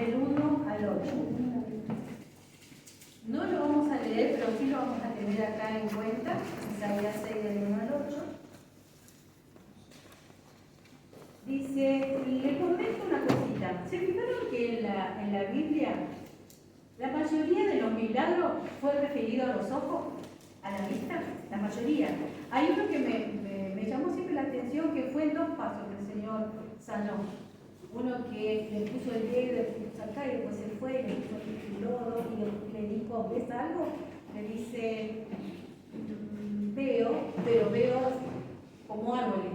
del 1 al 8. No lo vamos a leer, pero sí lo vamos a tener acá en cuenta. Isaías 6 del 1 al 8. Dice, le comento una cosita. ¿Se fijaron que en la Biblia la mayoría de los milagros fue referido a los ojos, a la vista? La mayoría. Hay uno que me llamó siempre la atención, que fue en 2 pasos que el Señor sanó. Uno que le puso el dedo, le puso acá y después se fue, le puso el lodo y le dijo, ¿ves algo? Le dice, veo, pero veo como árboles.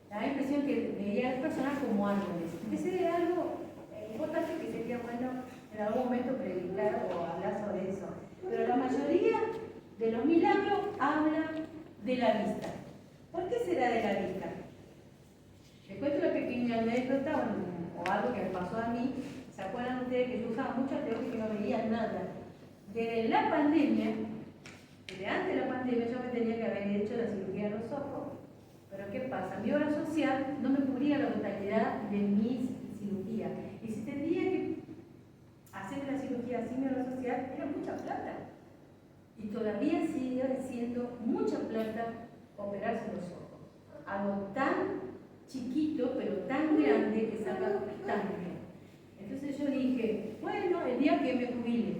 Da la impresión que veía a las personas como árboles. Ese es algo importante que sería bueno en algún momento predicar o hablar sobre eso. Pero la mayoría de los milagros habla de la vista. ¿Por qué será de la vista? Les cuento una pequeña anécdota o algo que me pasó a mí. ¿Se acuerdan ustedes que yo usaba mucho anteojos y que no veía nada? Desde la pandemia, desde antes de la pandemia, yo me tenía que haber hecho la cirugía de los ojos. Pero ¿qué pasa? Mi obra social no me cubría la totalidad de mis cirugías. Y si tendría que hacer la cirugía sin mi obra social, era mucha plata. Y todavía sigue siendo mucha plata operarse los ojos. Algo tan chiquito, pero tan grande que salga tan bien. Entonces yo dije, bueno, el día que me jubile.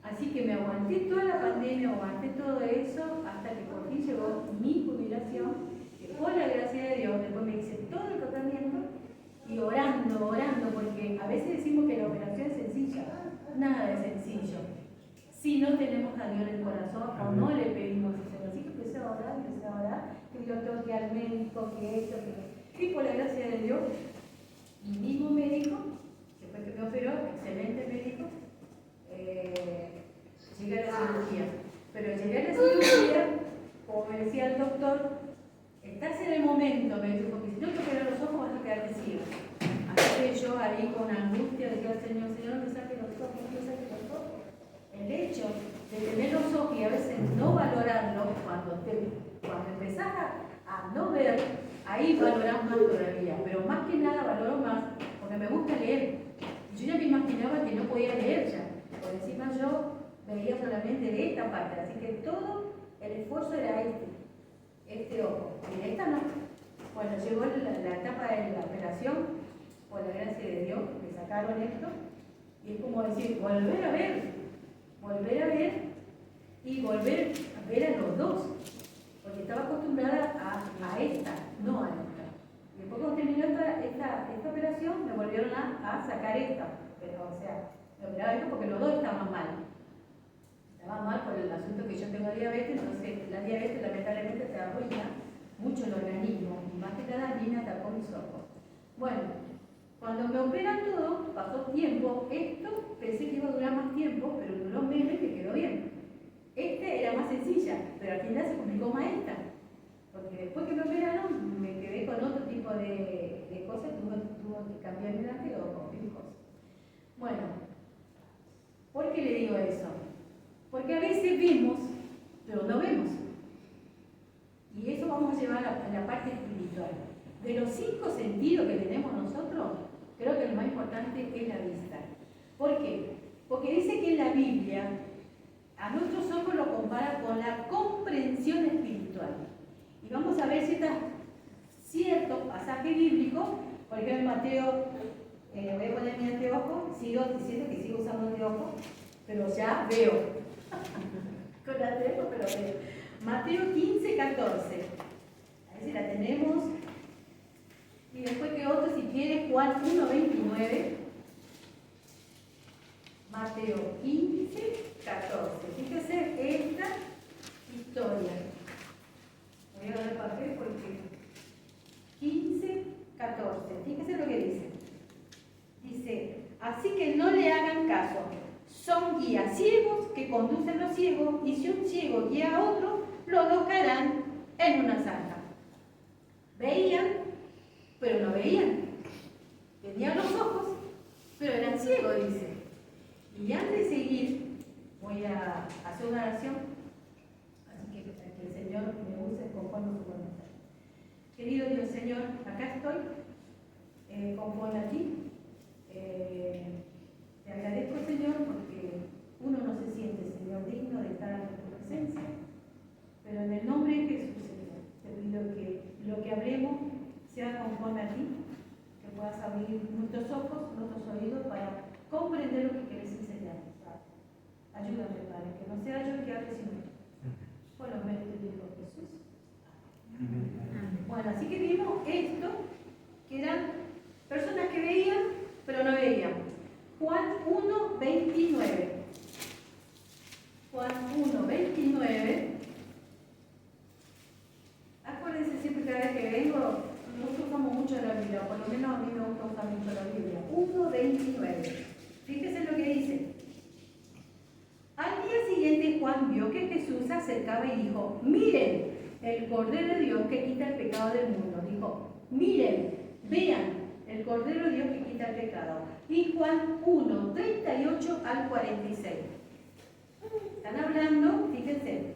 Así que me aguanté toda la pandemia, aguanté todo eso, hasta que por fin llegó mi jubilación. Que por la gracia de Dios, después me hice todo el tratamiento y orando, porque a veces decimos que la operación es sencilla. Nada de sencillo. Si no tenemos a Dios en el corazón o no le pedimos al Señor. Así que empecé a orar, que yo toque al médico, que esto, que... Y por la gracia de Dios, mi mismo médico, que fue el que me operó, excelente médico, llegué a la cirugía. Pero llegué a la cirugía, como me decía el doctor, estás en el momento, me dijo, porque si no te operan los ojos vas a quedar ciego. Así que yo ahí con angustia decía al Señor, Señor, me saque los ojos, me saque los ojos. El hecho de tener los ojos y a veces no valorarlos, cuando empezás a no ver, ahí valorás más todavía. Pero más que nada valoro más porque me gusta leer. Y yo ya me imaginaba que no podía leer ya. Por encima yo veía solamente de esta parte. Así que todo el esfuerzo era este ojo. Y esta no. Bueno, llegó la etapa de la operación, por la gracia de Dios, me sacaron esto. Y es como decir, volver a ver y volver a ver a los dos, porque estaba acostumbrada a esta, no a esta. Y después cuando terminó esta operación, me volvieron a sacar esta, pero o sea, me operaron esto porque los dos estaban mal. Estaba mal por el asunto que yo tengo diabetes, entonces la diabetes lamentablemente te arruina mucho el organismo, y más que nada a mí me atacó mis ojos. Bueno, cuando me operan todo, pasó tiempo, esto pensé que iba a durar más tiempo, pero duró menos y me quedó bien. Este era más sencilla, pero al final se complicó más esta. Porque después que me operaron, me quedé con otro tipo de cosas, tuvo que cambiar mi arte o con mil cosas. Bueno, ¿por qué le digo eso? Porque a veces vemos, pero no vemos. Y eso vamos a llevar a la parte espiritual. De los 5 sentidos que tenemos nosotros, creo que lo más importante es la vista. ¿Por qué? Porque dice que en la Biblia a nuestros ojos lo compara con la comprensión espiritual. Y vamos a ver ciertos pasajes bíblicos, por ejemplo en Mateo, voy a poner mi anteojo, sigo diciendo que sigo usando anteojo, pero ya veo. Con anteojo, pero veo. Mateo 15, 14. A ver si la tenemos. Y después que otro, si quiere, Juan 1, 29. Mateo 15, 14. Fíjese esta historia. Voy a dar el papel porque 15, 14. Fíjese lo que dice. Dice, así que no le hagan caso. Son guías ciegos que conducen a los ciegos, y si un ciego guía a otro, los dos caerán en una zanja. Veían, pero no veían. Tenían los ojos, pero eran ciegos, dice. Y antes de seguir, voy a hacer una oración, así que el Señor me use conforme a su voluntad. Querido Dios, Señor, acá estoy, conforme a ti. ojos, nuestros oídos para comprender lo que querés enseñar. Ayúdame, Padre, que no sea yo el que hable, sino tú. Por los méritos de Jesús. Bueno, así que vimos esto, que eran personas que veían, pero no veían. Juan 1:29. Juan 1:29. Acuérdense siempre cada vez que vengo, nosotros usamos mucho la Biblia, por lo menos a mí me gusta usar mucho la Biblia. 1:29. Fíjense lo que dice. Al día siguiente Juan vio que Jesús se acercaba y dijo, miren, el Cordero de Dios que quita el pecado del mundo. Dijo, miren, vean, el Cordero de Dios que quita el pecado. Y Juan 1:38 al 46. Están hablando, fíjense.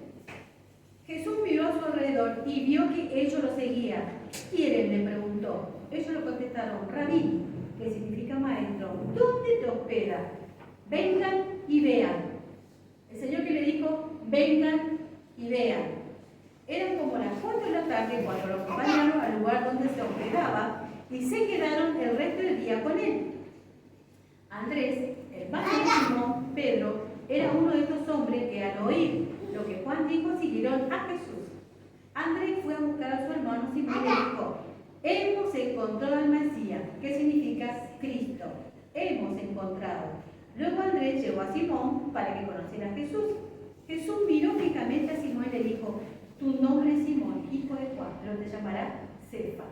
Jesús miró a su alrededor y vio que ellos lo seguían. ¿Quieren?, le preguntó. Ellos le contestaron, Rabí, que significa maestro, ¿dónde te hospedas? Vengan y vean. El Señor que le dijo, vengan y vean. Eran como las 4 de la tarde cuando lo acompañaron al lugar donde se hospedaba y se quedaron el resto del día con él. Andrés, hermano de Simón, Pedro, era uno de estos hombres que al oír lo que Juan dijo siguieron a Jesús. Andrés fue a buscar a su hermano Simón y le dijo, hemos encontrado al Mesías, que significa Cristo. Hemos encontrado. Luego Andrés llevó a Simón para que conociera a Jesús. Jesús miró fijamente a Simón y le dijo, tu nombre es Simón, hijo de Juan, pero te llamará Cefa.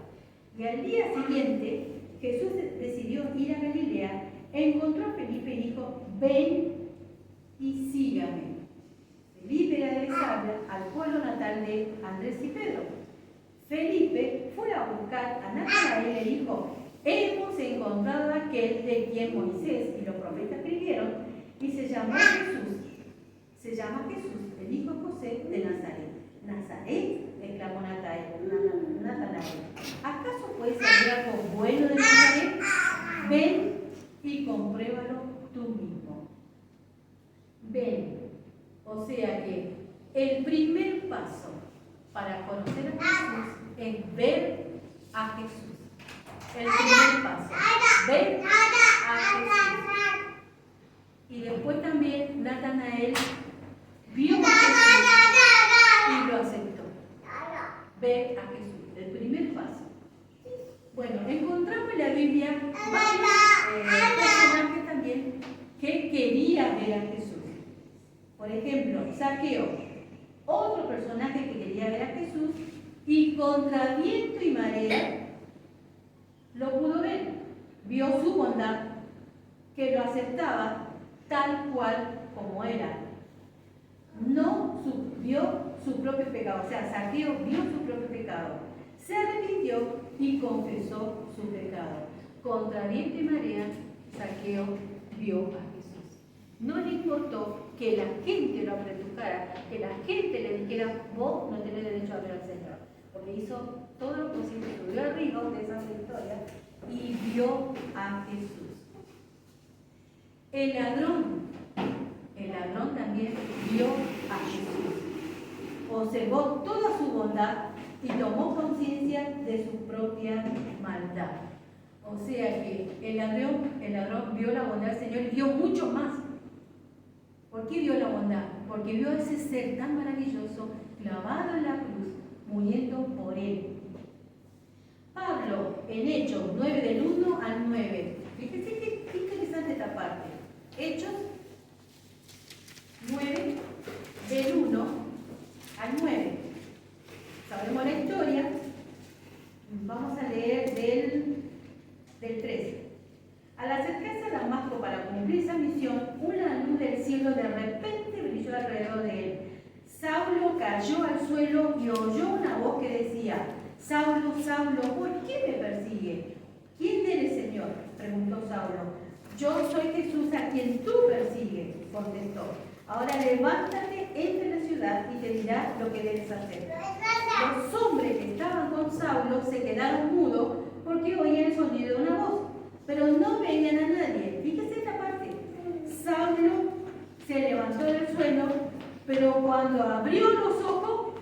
Y al día siguiente Jesús decidió ir a Galilea, encontró a Felipe y dijo, ven y sígame. Felipe era de Bethsaida, al pueblo natal de Andrés y Pedro. Felipe fue a buscar a Natanael y le dijo, hemos encontrado a aquel de quien Moisés y los profetas escribieron, y se llama Jesús. Se llama Jesús, el hijo de José de Nazaret. Nazaret, exclamó Natanael. ¿Acaso puede salir algo bueno de Nazaret? Ven y compruébalo tú mismo. Ven. O sea que el primer paso para conocer a Jesús es ver a Jesús. El primer paso, ver a Jesús. Y después también Natanael vio a Jesús y lo aceptó. Ver a Jesús, el primer paso. Bueno, encontramos en la Biblia varios personajes también que querían ver a Jesús. Por ejemplo, Zaqueo, otro personaje que quería ver a Jesús y contra viento y marea lo pudo ver. Vio su bondad, que lo aceptaba tal cual como era. No vio su propio pecado, o sea, Zaqueo vio su propio pecado. Se arrepintió y confesó su pecado. Contra viento y marea, Zaqueo vio a Jesús. No le importó que la gente lo apretucara, que la gente le dijera, vos no tenés derecho a ver al Señor. Porque hizo todo lo posible, subió al río de esa historia y vio a Jesús. El ladrón también vio a Jesús. Observó toda su bondad y tomó conciencia de su propia maldad. O sea que el ladrón vio la bondad del Señor y vio mucho más. ¿Por qué vio la bondad? Porque vio a ese ser tan maravilloso clavado en la cruz, muriendo por él. Pablo, en Hechos 9 del 1 al 9. Fíjense qué interesante esta parte. Hechos 9 del 1 al 9. Sabemos la historia. Vamos a leer del 13. Al acercarse a Damasco para cumplir esa misión, una luz del cielo de repente brilló alrededor de él. Saulo cayó al suelo y oyó una voz que decía, Saulo, Saulo, ¿por qué me persigue? ¿Quién eres, Señor?, preguntó Saulo. Yo soy Jesús a quien tú persigues, contestó. Ahora levántate, entra en la ciudad y te dirá lo que debes hacer. Los hombres que estaban con Saulo se quedaron mudos porque oían el sonido de una voz, pero no veían a nadie. Fíjese esta parte. Saulo se levantó del suelo, pero cuando abrió los ojos,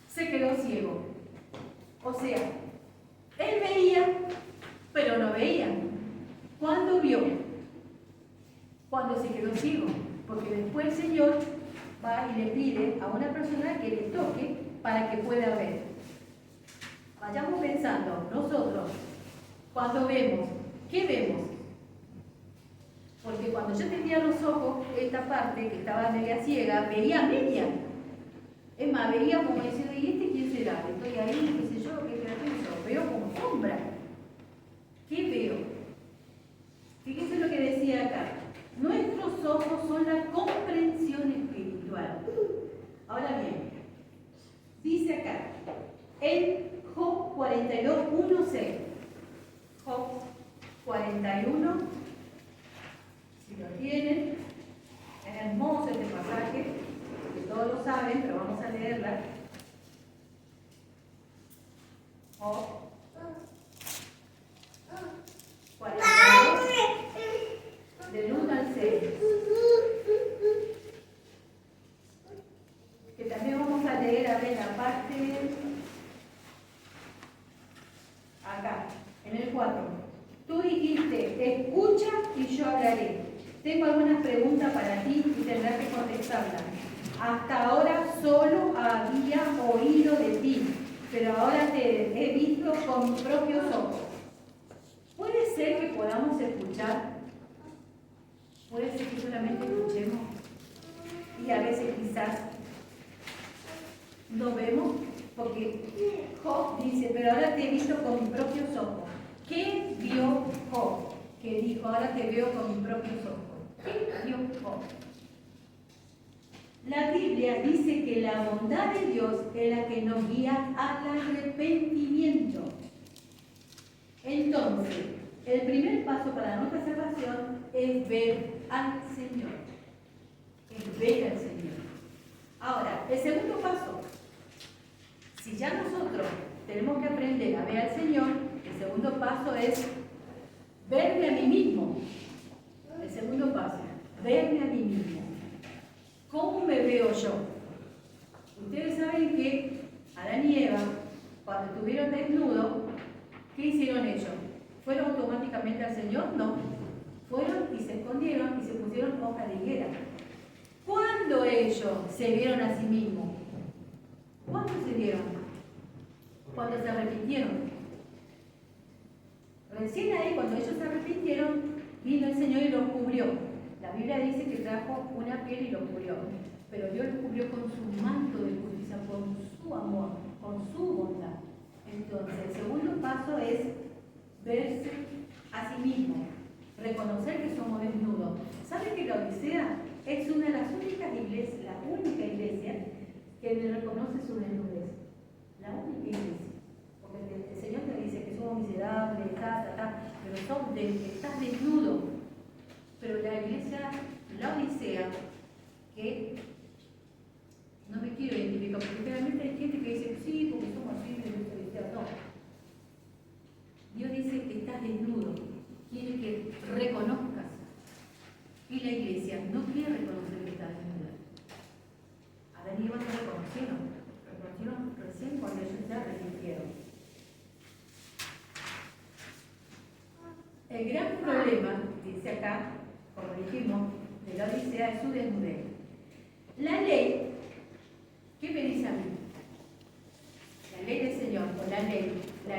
se quedó ciego. O sea, él veía, pero no veía. vio cuando se quedó ciego, porque después el Señor va y le pide a una persona que le toque para que pueda ver. Vayamos pensando, nosotros, cuando vemos, ¿qué vemos? Porque cuando yo tenía los ojos, esta parte que estaba media ciega, veía media. Es más, veía como diciendo, ¿y este quién será? Estoy ahí, qué sé yo, qué pienso. Veo como sombra. ¿Qué veo? Fíjense lo que decía acá. Nuestros ojos son la comprensión espiritual. Ahora bien, dice acá, en Job 42, 1, 6. Job 41, si lo tienen, es hermoso este pasaje, que todos lo saben, pero vamos a leerla. Job 42, del 1 al 6. Que también vamos a leer, a ver, la parte acá, en el 4. Tú dijiste, escucha y yo hablaré. Tengo algunas preguntas para ti y tendrás que contestarlas. Hasta ahora solo había oído de ti, pero ahora te he visto con mis propios ojos. ¿Puede ser que podamos escuchar? ¿Puede ser que solamente escuchemos? Y a veces quizás no vemos, porque Job dice, pero ahora te he visto con mis propios ojos. ¿Qué vio Job? Que dijo, ahora te veo con mis propios ojos. ¿Qué vio Job? La Biblia dice que la bondad de Dios es la que nos guía al arrepentimiento. Entonces, el primer paso para nuestra salvación es ver al Señor. Es ver al Señor. Ahora, el segundo paso, si ya nosotros tenemos que aprender a ver al Señor, el segundo paso es verme a mí mismo. El segundo paso, verme a mí mismo. ¿Cómo me veo yo? Ustedes saben que Adán y Eva, cuando estuvieron desnudos, ¿qué hicieron ellos? ¿Fueron automáticamente al Señor? No. Fueron y se escondieron y se pusieron hoja de higuera. ¿Cuándo ellos se vieron a sí mismos? ¿Cuándo se vieron? Cuando se arrepintieron. Recién ahí, cuando ellos se arrepintieron, vino el Señor y los cubrió. La Biblia dice que trajo una piel y los cubrió. Pero Dios los cubrió con su manto de justicia, con su amor, con su bondad. Entonces, el segundo paso es verse a sí mismo, reconocer que somos desnudos. ¿Saben que la Odisea es una de las únicas iglesias, la única iglesia que le reconoce su desnudez? La única iglesia. Porque el Señor te dice que somos miserables, pero estás desnudo. Pero la iglesia, la Odisea, que no me quiero identificar, porque realmente hay gente que dice, sí, porque somos así, de nuestra Odisea. No. Dios dice que estás desnudo, quiere que reconozcas. Y la iglesia no quiere reconocer que estás desnuda. Adán y Eva no reconocieron recién cuando ellos se arrepintieron. El gran problema, dice acá, como dijimos, de la Odisea es su desnudez. La ley, ¿qué me dice a mí? La ley del Señor, o la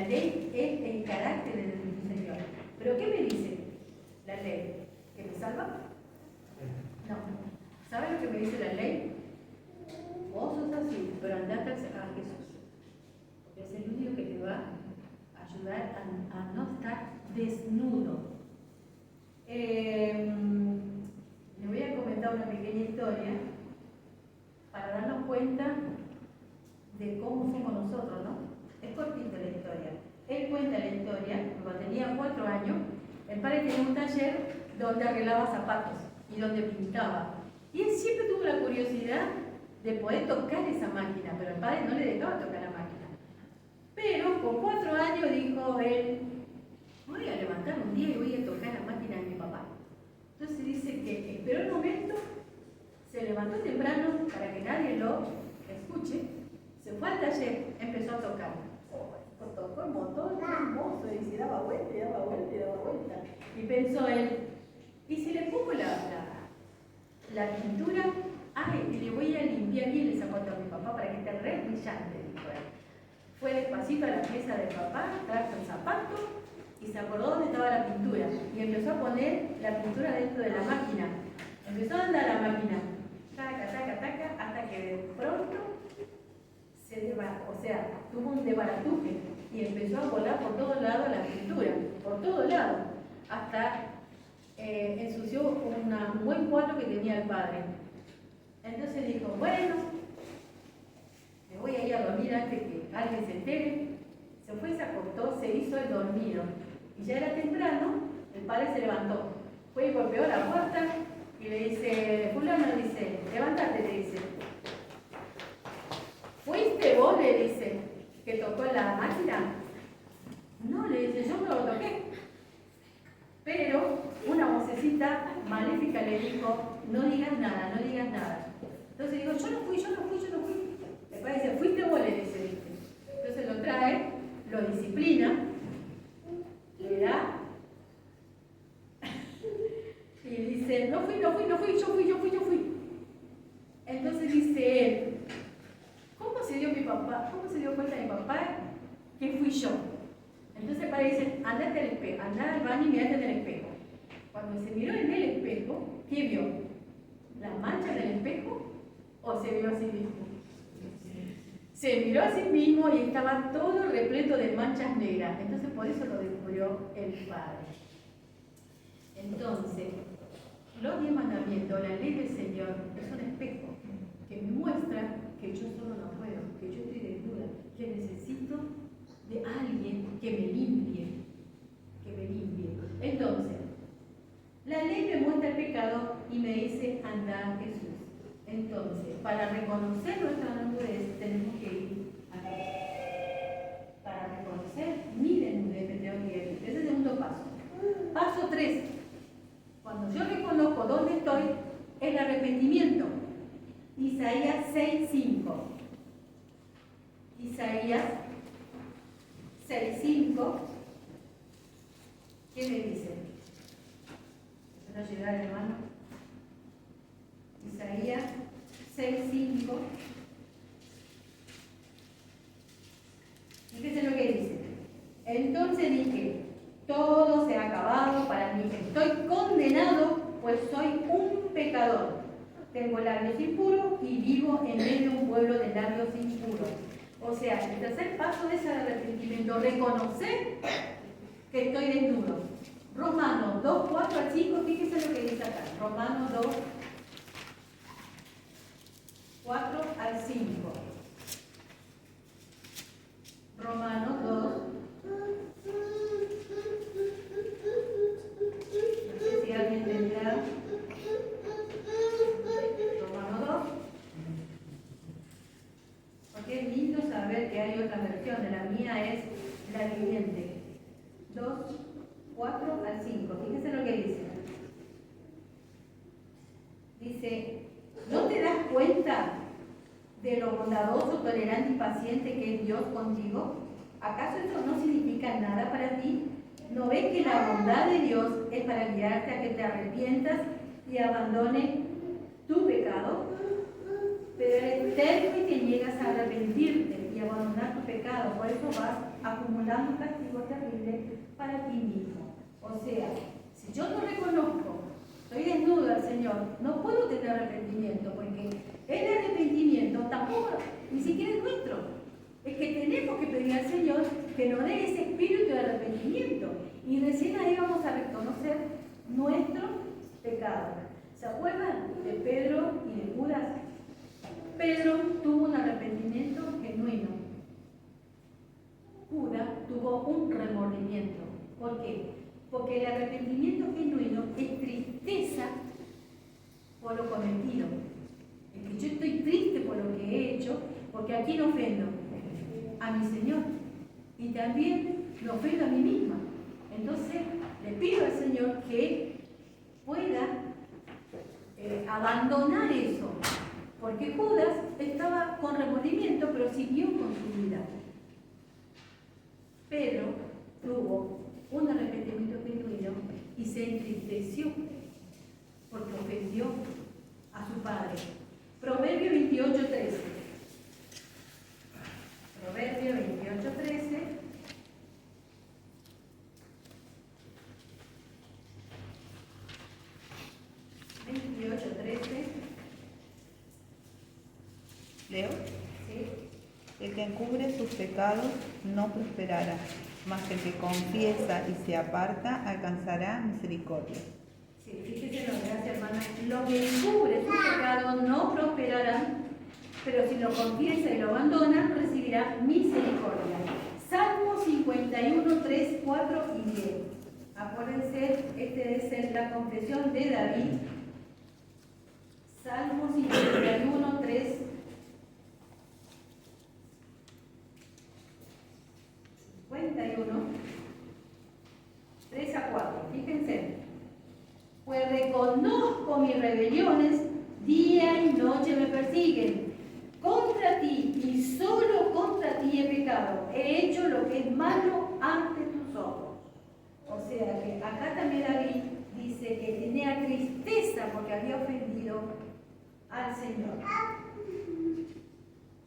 ley es el carácter del Señor. ¿Pero qué me dice la ley? ¿Que me salva? No. ¿Sabe lo que me dice la ley? Vos sos así, pero andate a Jesús. Porque es el único que te va a ayudar a no estar desnudo. Le voy a comentar una pequeña historia para darnos cuenta de cómo somos nosotros, ¿no? Es cortita la historia. Él cuenta la historia, cuando tenía 4 años, el padre tenía un taller donde arreglaba zapatos y donde pintaba. Y él siempre tuvo la curiosidad de poder tocar esa máquina, pero el padre no le dejaba tocar la máquina. Pero con 4 años dijo él, voy a levantar un día y voy a tocar la máquina de mi papá. Entonces dice que esperó un momento, se levantó temprano para que nadie lo escuche, se fue al taller, empezó a tocar. Tocó un montón, hermoso, y se daba vuelta y daba vuelta y daba vuelta. Y pensó él, ¿y si le pongo la pintura? Ay, y le voy a limpiar bien el zapato a mi papá para que esté re brillante, dijo él. Fue despacito a la pieza del papá, trajo el zapato y se acordó dónde estaba la pintura. Y empezó a poner la pintura dentro de la máquina. Empezó a andar la máquina, taca, taca, taca, hasta que de pronto tuvo un desbaratuje y empezó a volar por todos lados la pintura, por todos lados, hasta ensució un buen cuadro que tenía el padre. Entonces dijo, bueno, me voy a ir a dormir antes que alguien se entere. Se fue, se acostó, se hizo el dormido. Y ya era temprano, el padre se levantó. Fue y golpeó la puerta y le dice, fulano, dice, levántate, le dice. ¿Fuiste vos, le dice, que tocó la máquina? No, le dice, yo no lo toqué. Pero una vocecita maléfica le dijo, no digas nada, no digas nada. Entonces digo, yo no fui. El padre dice, fuiste vos, le dice, ¿viste? Entonces lo trae, lo disciplina, le da y dice, no fui, yo fui. Entonces dice él, ¿cómo se dio cuenta mi papá que fui yo? Entonces el padre dice, andate al espejo, andá al baño y mirate en el espejo. Cuando se miró en el espejo, ¿qué vio? ¿La mancha del espejo o se vio a sí mismo? Se miró a sí mismo y estaba todo repleto de manchas negras. Entonces por eso lo descubrió el padre. Entonces, los 10 mandamientos, la ley del Señor, es un espejo que me muestra que yo solo no puedo, que yo estoy desnuda, que necesito de alguien que me limpie. Entonces, la ley me muestra el pecado y me dice, anda Jesús. Entonces, para reconocer nuestra desnudez, tenemos que ir a Jesús. Para reconocer mi desnudez, me tengo que ir. Ese es el segundo paso. Paso 3. Cuando yo reconozco dónde estoy, el arrepentimiento. Isaías 6:5. Isaías 6:5. ¿Qué me dice? ¿Me va a llegar, hermano? Isaías 6:5. Fíjense lo que dice. Entonces dije, todo se ha acabado para mí. Estoy condenado, pues soy un pecador. Tengo labios impuros y vivo en medio de un pueblo de labios impuros. O sea, el tercer paso es el arrepentimiento, reconocer que estoy desnudo. Romanos 2, 4 al 5, fíjense lo que dice acá. Romanos 2, 4 al 5. Romanos 2. No sé si alguien tendrá. Romanos 2. Porque es lindo saber que hay otra versión. La mía es la viviente. 2, 4 al 5. Fíjense lo que dice. Dice, ¿no te das cuenta de lo bondadoso, tolerante y paciente que es Dios contigo? ¿Acaso eso no significa nada para ti? ¿No ves que la bondad de Dios es para guiarte a que te arrepientas y abandones tu pecado? Pero eres terco y te niegas a arrepentirte y abandonar tu pecado. Por eso vas acumulando un castigo terrible para ti mismo. O sea, si yo no reconozco, estoy desnudo al Señor, no puedo tener arrepentimiento, porque el arrepentimiento tampoco, ni siquiera es nuestro. Es que tenemos que pedir al Señor que nos dé ese espíritu de arrepentimiento. Y recién ahí vamos a reconocer nuestro pecado. ¿Se acuerdan de Pedro y de Judas? Pedro tuvo un arrepentimiento genuino. Judas tuvo un remordimiento. ¿Por qué? Porque el arrepentimiento genuino es tristeza por lo cometido. Es que yo estoy triste por lo que he hecho, porque a quién ofendo, a mi Señor, y también me ofendo a mí misma. Entonces le pido al Señor que pueda abandonar eso, porque Judas estaba con remordimiento, pero siguió con su vida. Pedro tuvo un arrepentimiento genuino y se entristeció porque ofendió a su padre. Proverbio 28:13. Proverbio 28:13. ¿Leo? Sí. El que encubre sus pecados no prosperará, mas el que confiesa y se aparta alcanzará misericordia. Sí, fíjese lo que hace, hermana. Lo que encubre sus pecados no prosperará, pero si lo confiesa y lo abandona, recibirá misericordia. Salmo 51, 3, 4 y 10. Acuérdense, este es la confesión de David. Salmo 51, 3. 51, 3 a 4. Fíjense. Pues reconozco mis rebeliones, día y noche me persiguen. Contra ti y solo contra ti he pecado. He hecho lo que es malo ante tus ojos. O sea que acá también David dice que tenía tristeza porque había ofendido al Señor.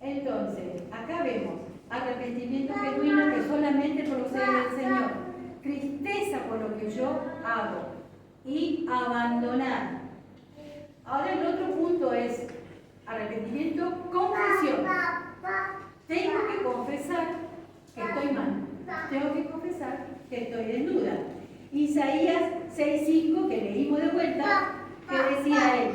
Entonces, acá vemos arrepentimiento genuino que solamente procede del Señor. Tristeza por lo que yo hago. Y abandonar. Ahora el otro punto es arrepentimiento, confesión. Tengo que confesar que estoy mal. Tengo que confesar que estoy desnuda. Isaías 6:5, que leímos de vuelta, que decía él.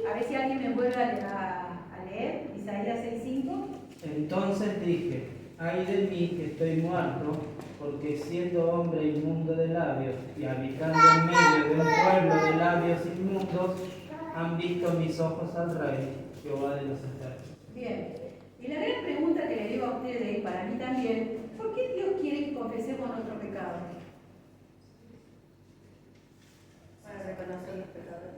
A ver si alguien me vuelve a leer. Isaías 6:5. Entonces dije, ay de mí que estoy muerto, porque siendo hombre inmundo de labios y habitando en medio de un pueblo de labios inmundos, han visto mis ojos al Rey, Jehová de los ejércitos. Bien, y la gran pregunta que le digo a ustedes y para mí también, ¿por qué Dios quiere que confesemos nuestro pecado? Para reconocer los pecados.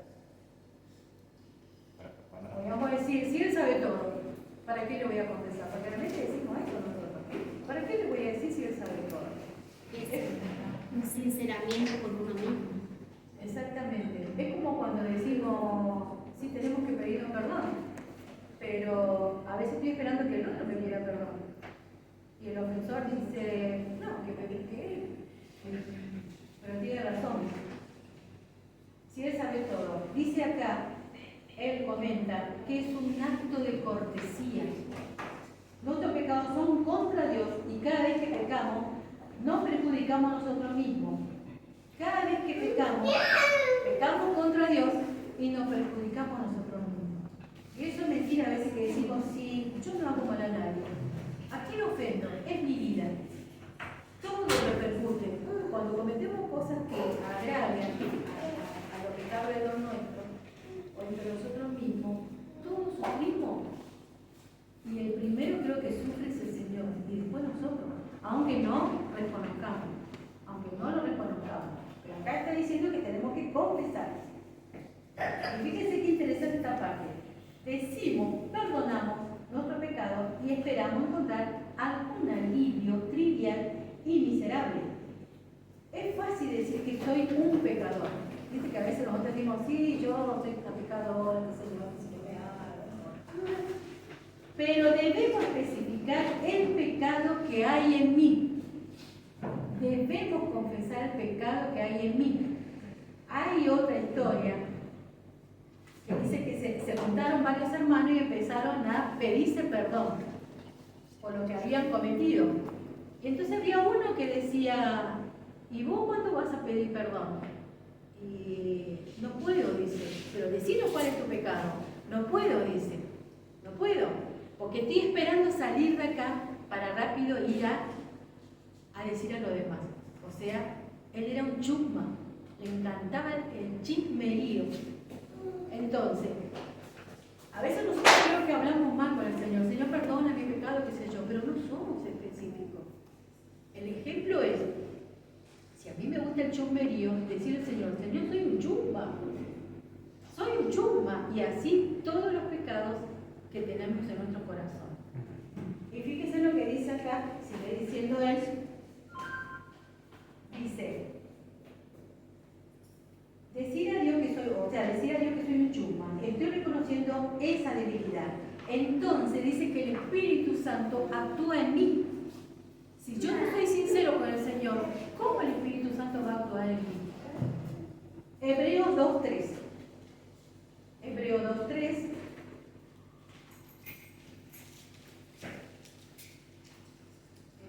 Podríamos decir, si Él sabe todo, ¿para qué le voy a confesar? Porque realmente decimos eso nosotros. ¿Para qué le voy a decir si Él sabe todo? Un sinceramiento con uno mismo. Exactamente. Es como cuando decimos, sí, tenemos que pedirnos perdón, pero a veces estoy esperando que el otro me pida perdón. Y el ofensor dice, no, que pedir que él. Pero tiene razón. Si Él sabe todo. Dice acá, Él comenta que es un acto de cortesía. Nuestros pecados son contra Dios y cada vez que pecamos, nos perjudicamos a nosotros mismos. Cada vez que pecamos, pecamos contra Dios y nos perjudicamos a nosotros mismos. Y eso es mentira a veces que decimos, sí, yo no hago mal a nadie. ¿A quién ofendo? Es mi vida. Todo repercute. Cuando cometemos cosas que agravian a lo que está alrededor nuestro, o entre nosotros mismos, todos sufrimos. Y el primero creo que sufre es el Señor, y después nosotros, aunque no reconozcamos, aunque no lo reconozcamos. Pero acá está diciendo que tenemos que confesar. Y fíjense qué interesante esta parte. Decimos, perdonamos nuestro pecado y esperamos encontrar algún alivio trivial y miserable. Es fácil decir que soy un pecador. Viste que a veces nosotros decimos, sí, yo soy una pecadora, el Señor dice que me ama. Pero debemos especificar el pecado que hay en mí. Debemos confesar el pecado que hay en mí. Hay otra historia que dice que se juntaron varios hermanos y empezaron a pedirse perdón por lo que habían cometido. Y entonces había uno que decía, ¿y vos cuándo vas a pedir perdón? Y no puedo, dice, pero decinos cuál es tu pecado. No puedo, dice, no puedo, porque estoy esperando salir de acá para rápido ir a decir a los demás. O sea, él era un chusma, le encantaba el chismerío. Entonces, a veces nosotros creo que hablamos mal con el Señor. Señor, perdona mi pecado, qué sé yo, pero no somos específicos. El ejemplo es, si a mí me gusta el chusmerío, decirle al Señor, Señor, soy un chusma. Soy un chusma. Y así todos los pecados que tenemos en nuestro corazón. Y fíjense lo que dice acá, sigue diciendo él. Dice, desarrollando esa debilidad. Entonces dice que el Espíritu Santo actúa en mí. Si yo no soy sincero con el Señor, ¿cómo el Espíritu Santo va a actuar en mí? Hebreos 2.3. Hebreos 2.3.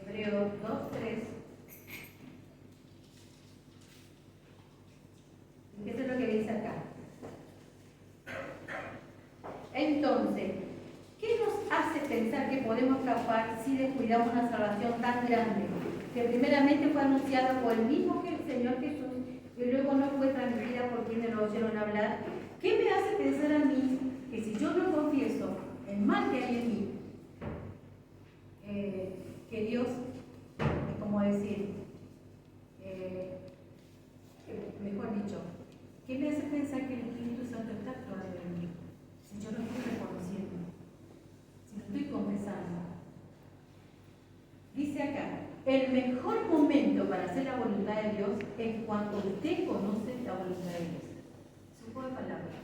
Hebreos 2.3. ¿Qué es lo que dice acá? Entonces, ¿qué nos hace pensar que podemos escapar si descuidamos una salvación tan grande? Que primeramente fue anunciada por el mismo que el Señor Jesús y luego no fue transmitida por quienes lo oyeron hablar. ¿Qué me hace pensar a mí que si yo no confieso el mal que hay en mí, que Dios, como decir, mejor dicho, ¿qué me hace pensar que el Espíritu Santo está actuando en mí? Si yo no estoy reconociendo, si no estoy confesando. Dice acá, el mejor momento para hacer la voluntad de Dios es cuando usted conoce la voluntad de Dios. Supo de palabra.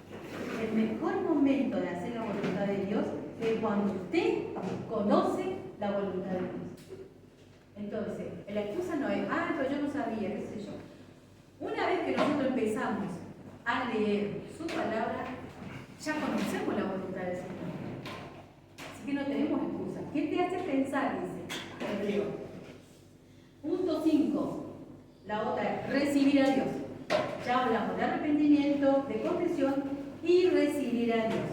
El mejor momento de hacer la voluntad de Dios es cuando usted conoce la voluntad de Dios. Entonces, la excusa no es, pero yo no sabía, qué sé yo. Una vez que nosotros empezamos a leer su palabra, ya conocemos la voluntad del Señor. Así que no tenemos excusa. ¿Qué te hace pensar? Dice Hebreo. Punto 5. La otra es recibir a Dios. Ya hablamos de arrepentimiento, de confesión y recibir a Dios.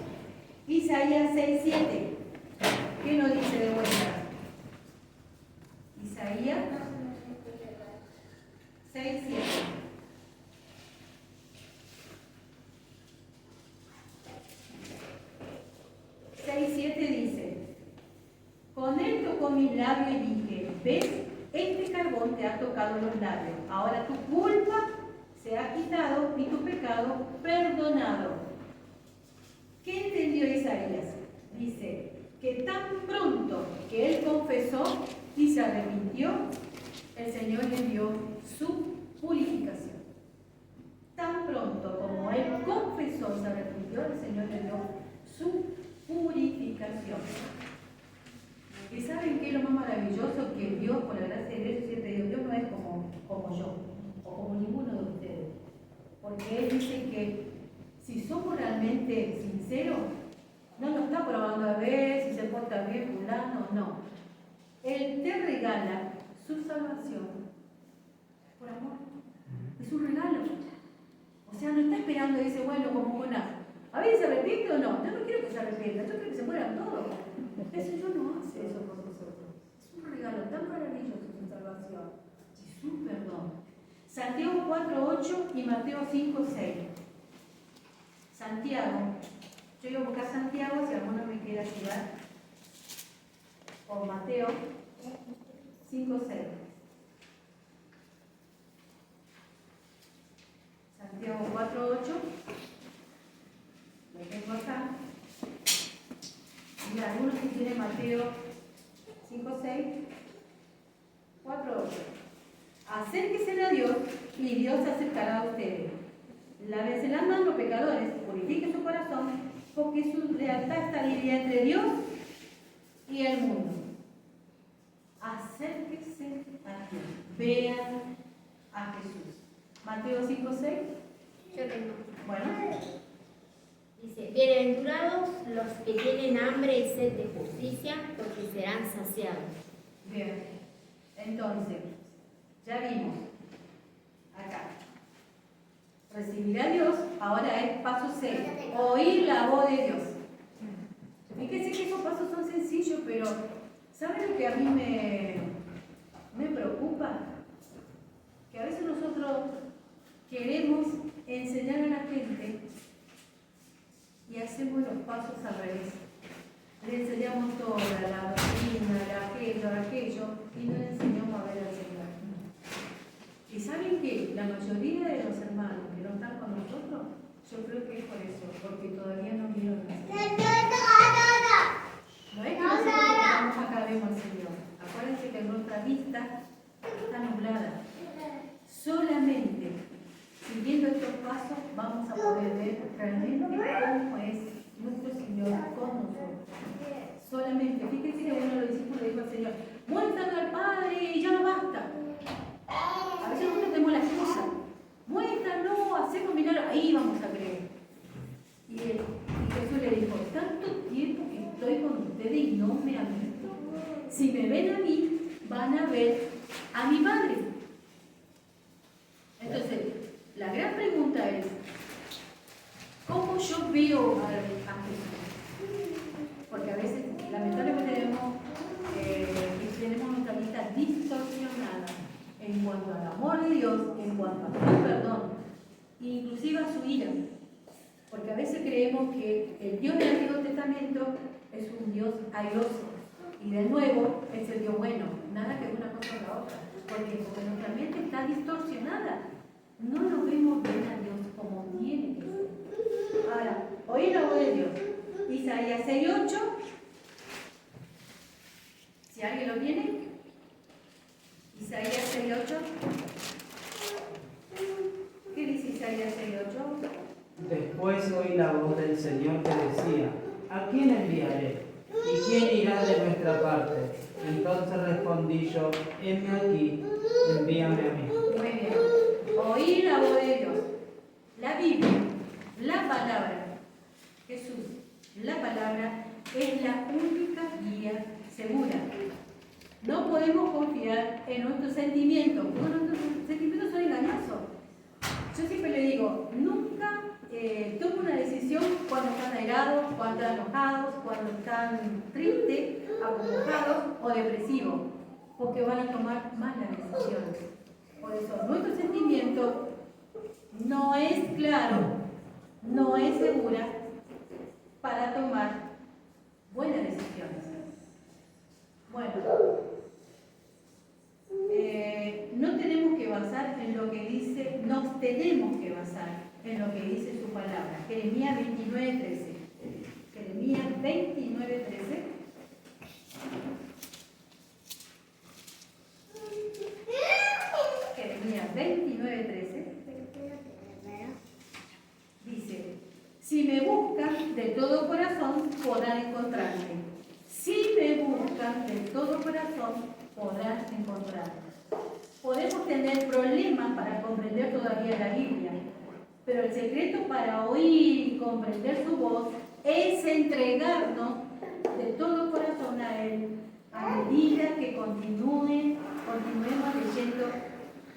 Isaías 6.7. ¿Qué nos dice de vuelta? Isaías 6.7. 6.7 dice, con él tocó mi labio y dije, ¿ves? Este carbón te ha tocado los labios. Ahora tu culpa se ha quitado y tu pecado perdonado. ¿Qué entendió Isaías? Dice que tan pronto que él confesó y se arrepintió, el Señor le dio su purificación. Tan pronto como él confesó y se arrepintió, el Señor le dio su purificación. ¿Y saben qué es lo más maravilloso? Que Dios, por la gracia de Dios, siempre digo, Dios no es como yo, o como ninguno de ustedes. Porque Él dice que si somos realmente sinceros, no nos está probando a ver si se porta bien fulano, no. Él te regala su salvación por amor. Es un regalo. O sea, no está esperando y dice, bueno, como Jonás, a ver, ¿se arrepiente o no? Yo no quiero que se arrepienta, yo quiero que se mueran todos. El Señor no hace eso por nosotros. Es un regalo tan maravilloso su salvación y su perdón. Santiago 4.8 y Mateo 5.6. Santiago. Yo iba a buscar Santiago, si alguno me quiere ayudar. O Mateo 5.6. Santiago 4.8. Lo tengo acá. Y algunos que tienen Mateo 5.6, 4.8. Acérquense a Dios y Dios se acercará a ustedes. Lávense las manos, pecadores, purifiquen su corazón, porque su lealtad está dividida entre Dios y el mundo. Acérquense a Dios. Vean a Jesús. Mateo 5.6. Yo tengo. Bueno. Dice, bienaventurados los que tienen hambre y sed de justicia, porque serán saciados. Bien. Entonces, ya vimos acá. Recibir a Dios, ahora es paso 6. Oír la voz de Dios. Fíjense que esos pasos son sencillos, pero ¿saben lo que a mí me preocupa? Que a veces nosotros queremos enseñar a la gente y hacemos los pasos al revés. Le enseñamos toda la doctrina, aquello, y no le enseñamos a ver al Señor. Y saben que la mayoría de los hermanos que no están con nosotros, yo creo que es por eso, porque todavía no vieron al Señor. No es que nosotros estamos acá vemos al Señor. Acuérdense que nuestra vista está nublada. Solamente siguiendo estos pasos vamos a poder ver realmente cómo es nuestro Señor con nosotros. Solamente, fíjense que uno de los discípulos le dijo al Señor, muéstranos al Padre y ya no basta. A veces nosotros tenemos la excusa, muéstranos, hacemos milagros, ahí vamos a creer. Y Jesús le dijo, tanto tiempo que estoy con ustedes y no me han visto. Si me ven a mí, van a ver a mi Padre. Entonces, la gran pregunta es, ¿cómo yo veo a Jesús? Porque a veces, lamentablemente, tenemos nuestra vista distorsionada en cuanto al amor de Dios, en cuanto a su perdón, inclusive a su ira. Porque a veces creemos que el Dios del Antiguo Testamento es un Dios airoso y de nuevo es el Dios bueno. Nada que una cosa con la otra. Porque nuestra mente está distorsionada. No lo vemos bien a Dios como tiene que ser. Ahora, oí la voz de Dios. Isaías 6:8. Si alguien lo tiene. Isaías 6:8. ¿Qué dice Isaías 6:8? Después oí la voz del Señor que decía, ¿a quién enviaré? ¿Y quién irá de nuestra parte? Entonces respondí yo, heme aquí, envíame a mí. Muy bien. Oír la voz de Dios. La Biblia, la palabra, Jesús, la palabra es la única guía segura. No podemos confiar en nuestros sentimientos, porque nuestros sentimientos son engañosos. Yo siempre le digo, nunca tome una decisión cuando están airados, cuando están enojados, cuando están tristes, acongojados o depresivos, porque van a tomar malas decisiones. Por eso, nuestro sentimiento no es claro, no es segura para tomar buenas decisiones. Bueno, no tenemos que basar en lo que dice, nos tenemos que basar en lo que dice su palabra. Jeremías 29:13. Jeremías 29:13. Jeremías 29:13. Dice, si me buscan de todo corazón, podrán encontrarme. Si me buscan de todo corazón, podrán encontrarme. Podemos tener problemas para comprender todavía la Biblia, pero el secreto para oír y comprender su voz es entregarnos de todo corazón a Él, a medida que continuemos leyendo,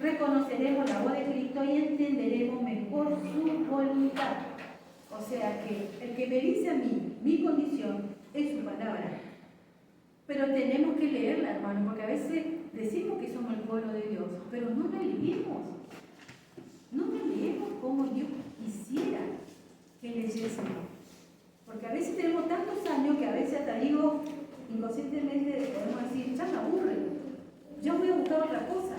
reconoceremos la voz de Cristo y entenderemos mejor su voluntad. O sea que el que me dice a mí, mi condición, es su palabra. Pero tenemos que leerla, hermano, porque a veces decimos que somos el pueblo de Dios, pero no la leemos. No la leemos como Dios quisiera que leyésemos. Porque a veces tenemos tantos años que a veces hasta digo, inconscientemente podemos decir, ya me aburre, yo voy a buscar otra cosa.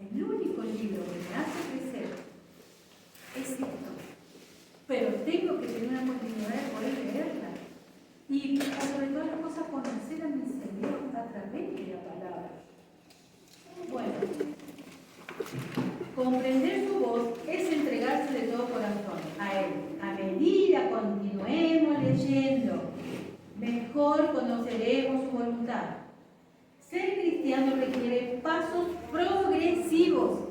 El único libro que me hace crecer es esto. Pero tengo que tener una continuidad de poder leerla. Y sobre todas las cosas conocer a mi Señor a través de la palabra. Bueno, comprender su voz es entregarse de todo corazón a Él. A medida continuemos leyendo, mejor conoceremos su voluntad. Ser cristiano requiere pasos progresivos.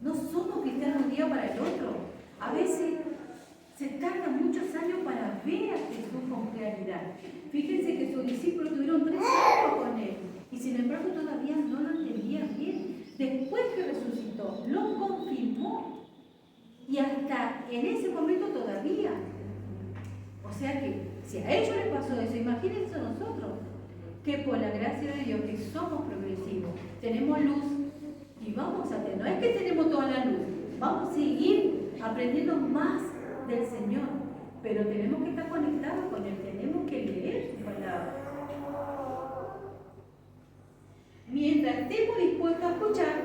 No somos cristianos de un día para el otro. A veces se tarda muchos años para ver a Jesús con claridad. Fíjense que sus discípulos tuvieron 3 años con Él y sin embargo todavía no lo entendían bien. Después que resucitó, lo confirmó y hasta en ese momento todavía. O sea que si a ellos les pasó eso, imagínense a nosotros, que por la gracia de Dios que somos progresivos, tenemos luz y vamos a tener, no es que tenemos toda la luz, vamos a seguir aprendiendo más del Señor, pero tenemos que estar conectados con Él, tenemos que leer su palabra. Mientras estemos dispuestos a escuchar,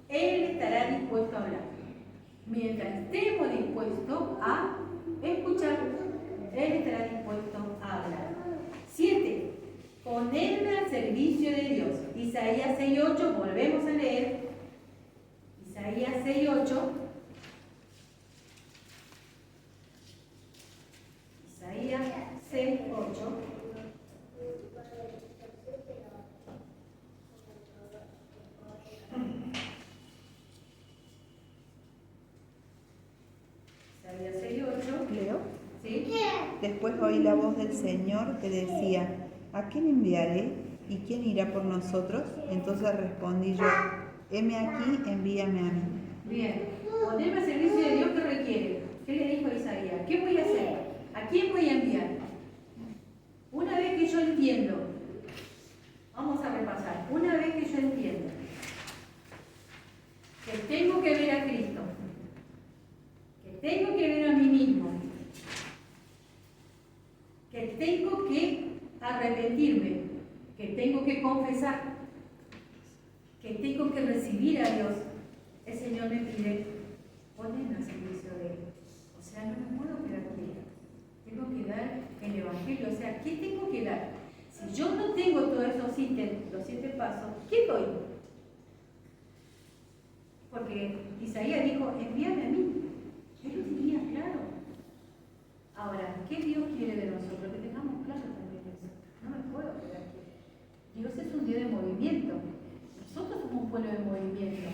Él estará dispuesto a hablar. Mientras estemos dispuestos a escuchar, Él estará dispuesto a hablar. 7. Ponerme al servicio de Dios. Isaías 6:8, volvemos a leer. Isaías 6:8. Isaías 6:8. Leo. ¿Sí? Después oí la voz del Señor que decía, ¿a quién enviaré y quién irá por nosotros? Entonces respondí yo, heme aquí, envíame a mí. Bien. Ponerme al servicio de Dios que requiere. ¿Qué le dijo a Isaías? ¿Qué voy a hacer? ¿A quién voy a enviar? Una vez que yo entiendo, vamos a repasar, una vez que yo entiendo que tengo que ver a Cristo, que tengo que ver a mí mismo, que tengo que arrepentirme, que tengo que confesar, que tengo que recibir a Dios, el Señor me pide ponerme al servicio de Él. O sea, no me puedo quedar quieta. Tengo que dar el Evangelio. O sea, ¿qué tengo que dar? Si yo no tengo todos esos ítems, los 7 pasos, ¿qué doy? Porque Isaías dijo, envíame a mí. Él lo tenía claro. Ahora, ¿qué Dios quiere de nosotros? Que tengamos claro también eso. No me puedo quedar quieta. Dios es un Dios de movimiento. Nosotros somos un pueblo de movimiento.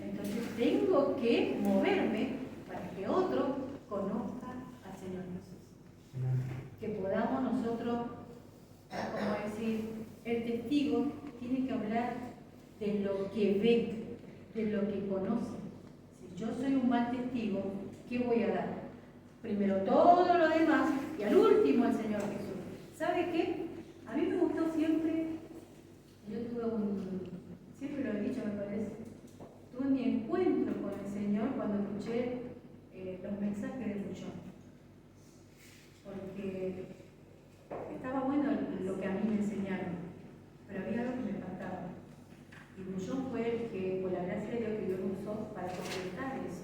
Entonces tengo que moverme para que otro conozca al Señor Jesús. Que podamos nosotros, como decir, el testigo tiene que hablar de lo que ve, de lo que conoce. Si yo soy un mal testigo, ¿qué voy a dar? Primero todo lo demás y al último el Señor Jesús. ¿Sabe qué? A mí me gustó siempre, yo tuve siempre lo he dicho me parece, tuve mi encuentro con el Señor cuando escuché los mensajes de Bullón. Porque estaba bueno lo que a mí me enseñaron, pero había algo que me faltaba. Y Bullón fue el que, por la gracia de Dios, que Dios lo usó para completar eso.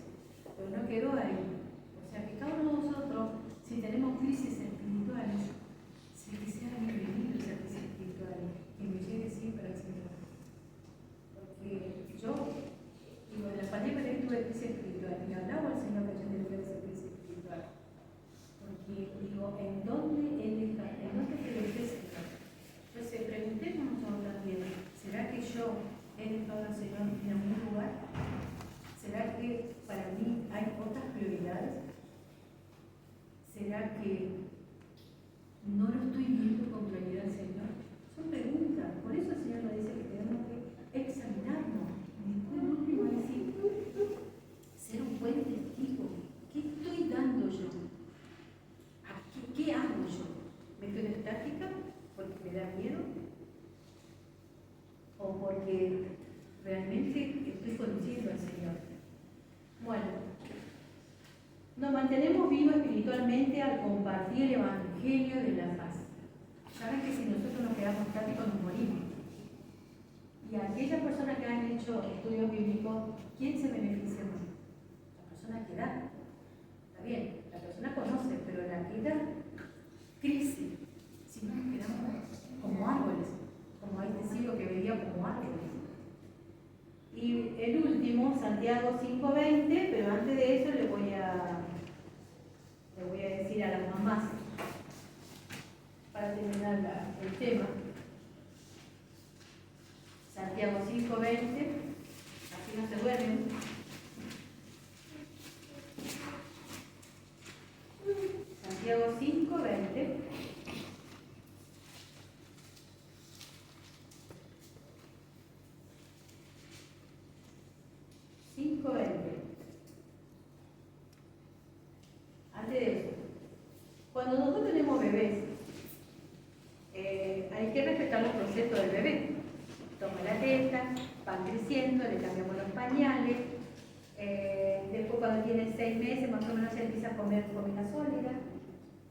Pero no quedó ahí. O sea, que cada uno de nosotros, si tenemos crisis espirituales, que sea bienvenido esa crisis espiritual, que me llegue siempre al Señor. Porque yo, digo, en la pandemia que tuve crisis espiritual, y hablaba al Señor que yo tenía esa crisis espiritual. Porque digo, ¿en dónde Él está? ¿En dónde te dejé, Señor? Entonces, preguntémonos nosotros también, ¿será que yo he dejado al Señor en algún lugar? ¿Será que para mí hay otras prioridades? ¿Será que no lo estoy viendo con claridad al Señor? Son preguntas. Por eso el Señor nos dice que tenemos que examinarnos. Y después el último es decir, ser un buen testigo. ¿Qué estoy dando yo? ¿Qué hago yo? ¿Me quedo estática porque me da miedo? ¿O porque realmente estoy conociendo al Señor? Bueno, nos mantenemos vivos espiritualmente al compartir el Evangelio de la paz. Saben que si nosotros nos quedamos estáticos nos morimos. Y aquellas personas que han hecho estudios bíblicos, ¿quién se beneficia más? La persona que da. Está bien, la persona conoce, pero la que da crece. Si no, nos quedamos como árboles, como este ciego que veía como árboles. Y el último, Santiago 5:20, pero antes de eso le voy a decir a las mamás, para terminar el tema. Santiago 5:20, así no se duermen. Santiago 5:20. Antes de eso, cuando nosotros tenemos bebés, hay que respetar los procesos del bebé. Toma la teta, van creciendo, le cambiamos los pañales, después cuando tiene 6 meses más o menos se empieza a comer comida sólida,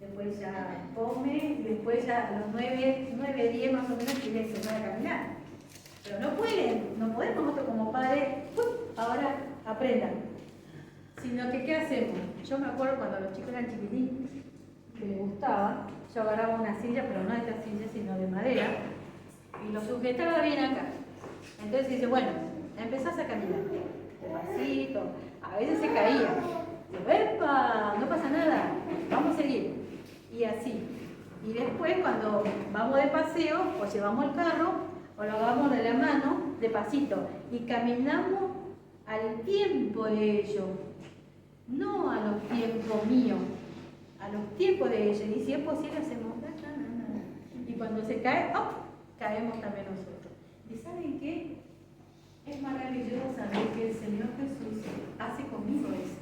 después ya come, y después ya a los 9, 10 más o menos quiere empezar a caminar. Pero no podemos nosotros como padres, ahora aprendan. Sino que, ¿qué hacemos? Yo me acuerdo cuando los chicos eran chiquititos, que les gustaba, yo agarraba una silla, pero no de esta silla, sino de madera, y lo sujetaba bien acá. Entonces dice, bueno, empezás a caminar, despacito, a veces se caía. Digo, ¡epa! No pasa nada, vamos a seguir. Y así. Y después, cuando vamos de paseo, o llevamos el carro, o lo agarramos de la mano, despacito, y caminamos al tiempo de ellos. no a los tiempos míos, a los tiempos de ella. Y si es posible, hacemos nada. Y cuando se cae, ¡oh!, caemos también nosotros. ¿Y saben qué? Es maravilloso saber que el Señor Jesús hace conmigo eso.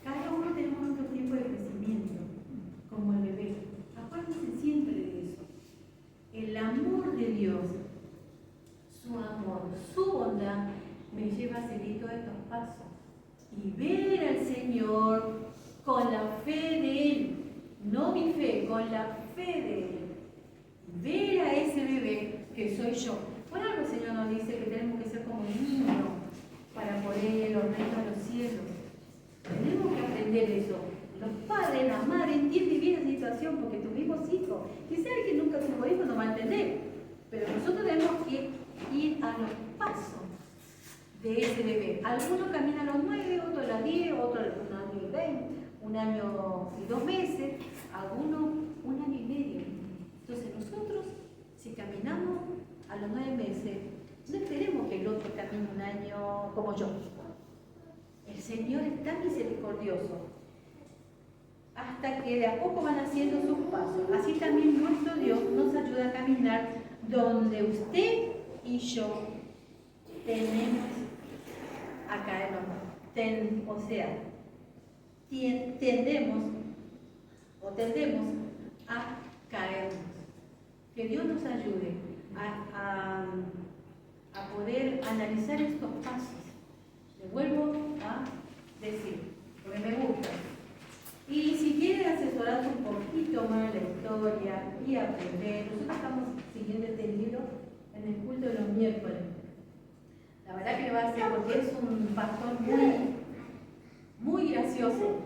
Cada uno tenemos nuestro tiempo de crecimiento, como el bebé. Acuérdense siempre de eso. El amor de Dios, su amor, su bondad, me lleva a seguir todos estos pasos y ver al Señor con la fe de Él, no mi fe, con la fe de Él. Ver a ese bebé que soy yo. Por algo el Señor nos dice que tenemos que ser como niños para poder ir a los reinos de los cielos. Tenemos que aprender eso. Los padres, las madres entienden bien la situación porque tuvimos hijos. Quizá el que nunca tuvo hijos no va a entender. Pero nosotros tenemos que ir a los pasos de ese bebé. Algunos caminan a los 9, otros a las 10, otros a 1 año y 20, 1 año y 2 meses, algunos 1 año y medio. Entonces nosotros, si caminamos a los 9 meses, no esperemos que el otro camine 1 año como yo. El Señor es tan misericordioso hasta que de a poco van haciendo sus pasos. Así también nuestro Dios nos ayuda a caminar donde usted y yo tenemos a caernos. Tendemos a caernos. Que Dios nos ayude a poder analizar estos pasos. Les vuelvo a decir, porque me gusta. Y si quieren asesorarse un poquito más la historia y aprender, nosotros estamos siguiendo este libro en el culto de los miércoles. La verdad que le va a hacer porque es un pastor muy gracioso.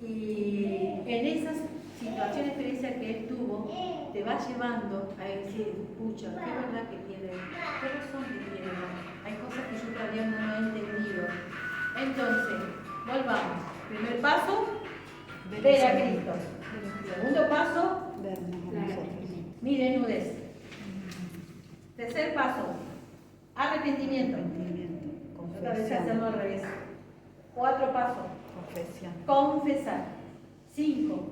Y en esas situaciones, experiencias que él tuvo, te va llevando a decir, pucha, qué verdad que tiene, qué razón que tiene. Hay cosas que yo todavía no he entendido. Entonces, volvamos. Primer paso, ver a Cristo. Segundo paso, Vernos a nosotros. miren nudez. Tercer paso, arrepentimiento. Otra vez hacemos al revés. 4 pasos. Confesión. Confesar. 5.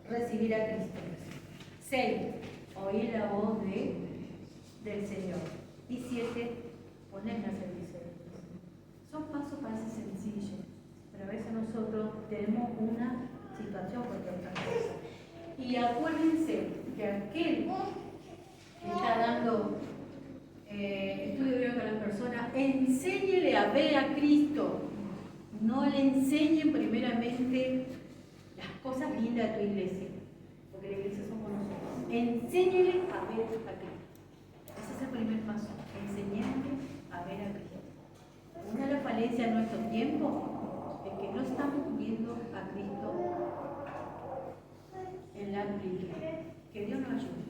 Recibir a Cristo. 6. Oír la voz del Señor. Y 7. Ponerme a servicio de Dios. Son pasos parece sencillos, pero a veces nosotros tenemos una situación contra otra cosa. Y acuérdense que aquel que está dando estudio bíblico a las personas, enséñele a ver a Cristo. No le enseñen primeramente las cosas lindas de tu iglesia, porque la iglesia somos nosotros. Enséñele a ver a Cristo. Ese es el primer paso, enseñarle a ver a Cristo. Una de las falencias de nuestro tiempo es que no estamos viendo a Cristo en la Biblia. Que Dios nos ayude.